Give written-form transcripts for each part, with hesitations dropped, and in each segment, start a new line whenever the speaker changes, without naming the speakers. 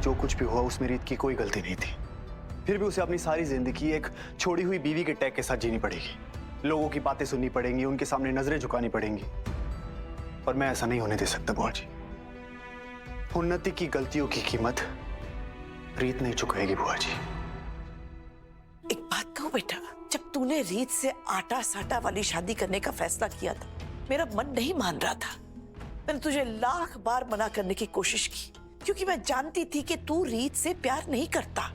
जो कुछ भी हुआ उसमें रीत की कोई गलती नहीं थी। फिर भी उसे अपनी सारी जिंदगी एक छोड़ी हुई बीवी के टैग के साथ जीनी पड़ेगी। लोगों की बातें सुननी पड़ेंगी, उनके सामने नजरें झुकानी पड़ेंगी। और मैं ऐसा नहीं होने दे सकता बुआ जी। उन्नति की गलतियों की कीमत रीत नहीं चुकाएगी बुआ जी।
एक बात कहूं बेटा, जब तूने रीत से आटा साटा वाली शादी करने का फैसला किया था, मेरा मन नहीं मान रहा था। मैंने तुझे लाख बार मना करने की कोशिश की, क्योंकि मैं जानती थी कि तू रीत से प्यार नहीं करता।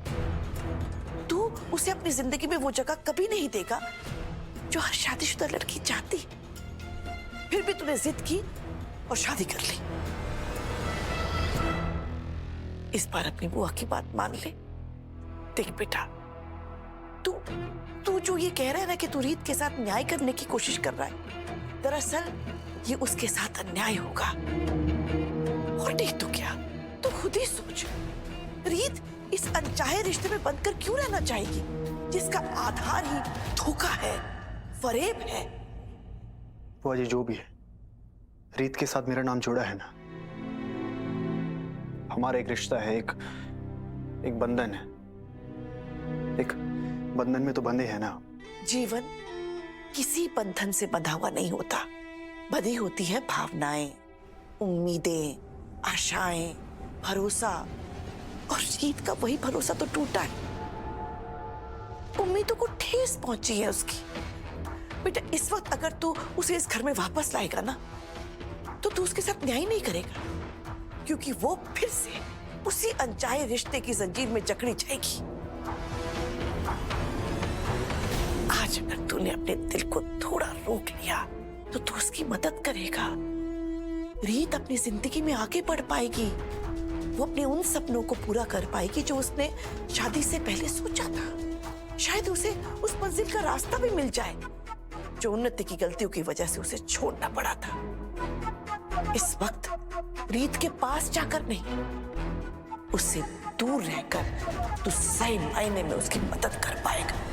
तू उसे अपनी जिंदगी में वो जगह कभी नहीं देगा जो हर शादीशुदा लड़की चाहती। फिर भी तूने जिद की और शादी कर ली। इस बार अपनी बुआ की बात मान ले। देख बेटा, तू जो ये कह रहा है ना कि तू रीत के साथ न्याय करने की कोशिश कर रहा है, दरअसल ये उसके साथ अन्याय होगा। और नहीं तो क्या, तू खुद ही सोच, रीत इस अनचाहे रिश्ते में बंधकर क्यों रहना चाहेगी, जिसका आधार ही धोखा है, फरेब है।
बुआ जी, जो भी है, रीत के साथ मेरा नाम जुड़ा है ना। हमारा एक रिश्ता है, एक बंधन है। एक बंधन में तो बंधे हैं ना।
जीवन किसी बंधन से बंधा हुआ नहीं होता, बंधी होती है भावनाएं, उम्मीदें, आशाएं, भरोसा। और रीत का वही भरोसा तो टूटा है, उम्मीदों को ठेस पहुंची है उसकी। बेटा, इस वक्त अगर तू उसे इस घर में वापस लाएगा ना, तो तू उसके साथ न्याय नहीं करेगा, क्योंकि वो फिर से उसी अनचाहे रिश्ते की जंजीर में जकड़ी जाएगी। आज अगर तूने अपने दिल को थोड़ा रोक लिया तो तू उसकी मदद करेगा। रीत अपनी जिंदगी में आगे बढ़ पाएगी, वो अपने उन सपनों को पूरा कर पाएगी जो उसने शादी से पहले सोचा था। शायद उसे उस मंजिल का रास्ता भी मिल जाए जो उन्नति की गलतियों की वजह से उसे छोड़ना पड़ा था। इस वक्त रीत के पास जाकर नहीं, उससे दूर रहकर तू सही मायने में उसकी मदद कर पाएगा।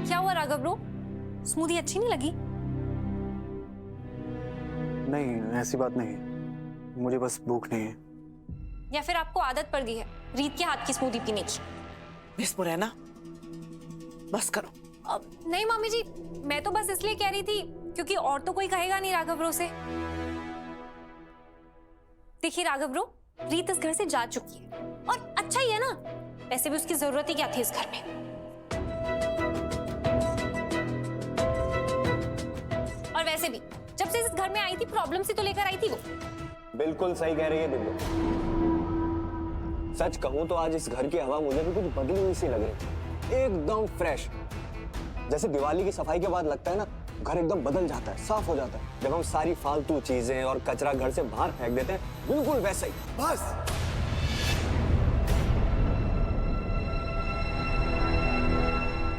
क्या हुआ राघव ब्रो, स्मूदी अच्छी नहीं लगी?
नहीं, ऐसी बात नहीं, मुझे बस भूख नहीं है।
या फिर आपको आदत पड़ गई है रीत के हाथ की स्मूदी पीने की?
मिस मुरैना, बस करो।
अब नहीं मामी जी, मैं तो बस इसलिए कह रही थी क्योंकि और तो कोई कहेगा नहीं राघव ब्रो से। देखिए राघव ब्रो, रीत इस घर से जा चुकी है और अच्छा ही है ना, वैसे भी उसकी जरूरत ही क्या थी इस घर में। और वैसे भी जब से इस घर में आई थी प्रॉब्लम से तो लेकर आई थी वो।
बिल्कुल सही कह रही है दिव्या। सच कहूं तो आज इस घर की हवा मुझे भी कुछ बदली हुई सी लग रही है, एकदम फ्रेश। जैसे दिवाली की सफाई के बाद लगता है ना, घर एकदम बदल जाता है, साफ हो जाता है, जब हम सारी फालतू चीजें और कचरा घर से बाहर फेंक देते हैं, बिल्कुल वैसा ही।
बस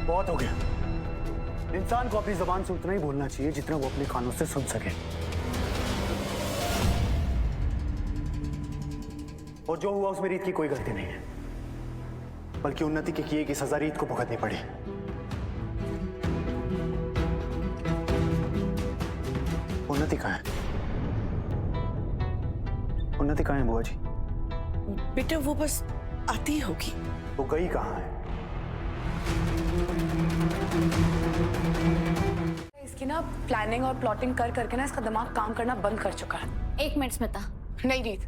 बहुत हो गया। इंसान को अपनी जुबान से उतना ही बोलना चाहिए जितना वो अपने कानों से सुन सके। और जो हुआ उसमें रीत की कोई गलती नहीं है, बल्कि उन्नति के किए की सजा रीत को भुगतनी पड़ी। उन्नति कहाँ है? उन्नति कहाँ है बुआ जी?
बेटा, वो बस आती ही होगी।
वो गई कहाँ है?
इसकी ना प्लानिंग और प्लॉटिंग कर करके ना इसका दिमाग काम करना बंद कर चुका है।
1 मिनट स्मिता।
नहीं रीत,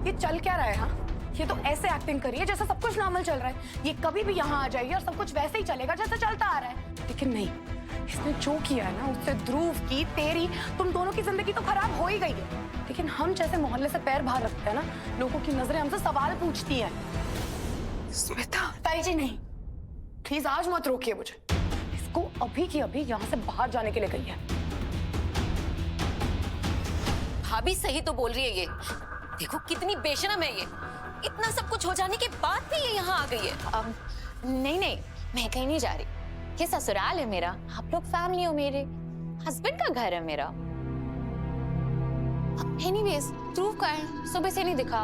ये चल क्या रहा है? हाँ, ये तो ऐसे एक्टिंग करी है जैसे सब कुछ नॉर्मल चल रहा है। ये कभी भी यहाँ आ जाएगी और सब कुछ वैसे ही चलेगा जैसे चलता आ रहा है। लेकिन नहीं, इसने जो किया है ना, उससे ध्रुव की, तेरी, तुम दोनों की जिंदगी तो खराब हो ही गई है। लेकिन हम जैसे मोहल्ले से पैर बाहर रखते हैं ना, लोगों की नजरें हमसे सवाल पूछती हैं। स्मिता, ताई जी नहीं, प्लीज आज मत रोकिए मुझे। इसको अभी की अभी यहाँ से बाहर जाने के लिए गई है।
भाभी सही तो बोल रही है, ये देखो कितनी बेशरम है ये। इतना सब कुछ हो जाने के बाद भी ये यहाँ आ गई है।
नहीं नहीं, मैं कहीं नहीं जा रही। ये ससुराल है मेरा, आप लोग फैमिली हो मेरे, हस्बैंड का घर है मेरा। एनीवेज ध्रुव का है, सुबह से नहीं दिखा।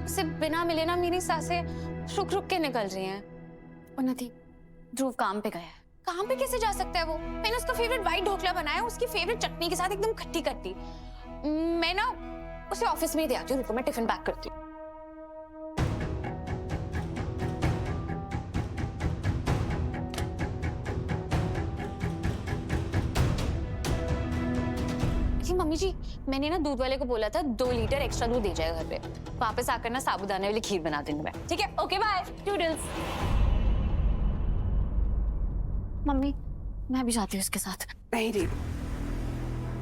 उससे बिना मिले ना मेरी सांसें रुक रुक के निकल रही हैं। उन्नति, ध्रुव काम पे गया है। काम पे कैसे जा सकता है वो? मैंने उसका फेवरेट व्हाइट ढोकला बनाया, उसकी फेवरेट चटनी के साथ एकदम खट्टी खट्टी। मैं ना उसे ऑफिस में ही दे आती हूँ। रुको, मैं टिफिन पैक करती हूँ। मम्मी जी, मैंने ना दूध वाले को बोला था 2 लीटर एक्स्ट्रा दूध दे जाएगा घर पे। वापस आकर ना साबूदाने वाली खीर बना दूंगी मैं। ठीक है, ओके बाय टूडल्स। मम्मी, मैं भी जाती हूँ उसके साथ।
नहीं रीत,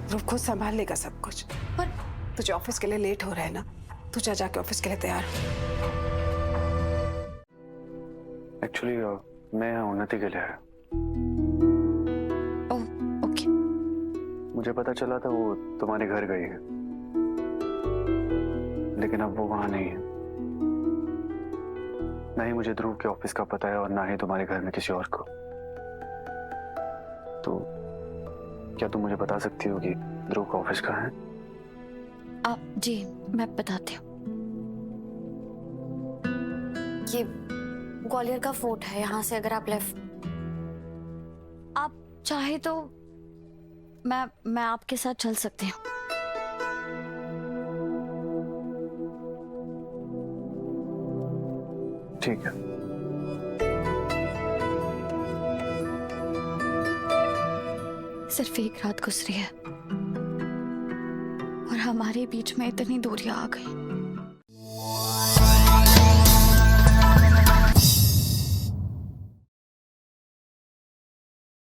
ध्रुव खुद संभाल लेगा सब कुछ। पर तुझे ऑफिस के लिए लेट हो रहा है ना, तू जा जाके ऑफिस के लिए तैयार।
एक्चुअली मैं यहाँ उन्नति के लिए आया।
ओह, ओके।
मुझे पता चला था वो तुम्हारे घर गई है, लेकिन अब वो वहां नहीं है। ना ही मुझे ध्रुव के ऑफिस का पता है और ना ही तुम्हारे घर में किसी और को। तो क्या तुम मुझे बता सकती हो कि ध्रुव का ऑफिस कहाँ है?
जी, मैं बताती हूँ। ये ग्वालियर का फोर्ट है। यहाँ से अगर आप लेफ्ट, आप चाहे तो मैं आपके साथ चल सकती हूँ।
ठीक है।
सिर्फ एक रात गुजरी है और हमारे बीच में इतनी दूरियां आ गई।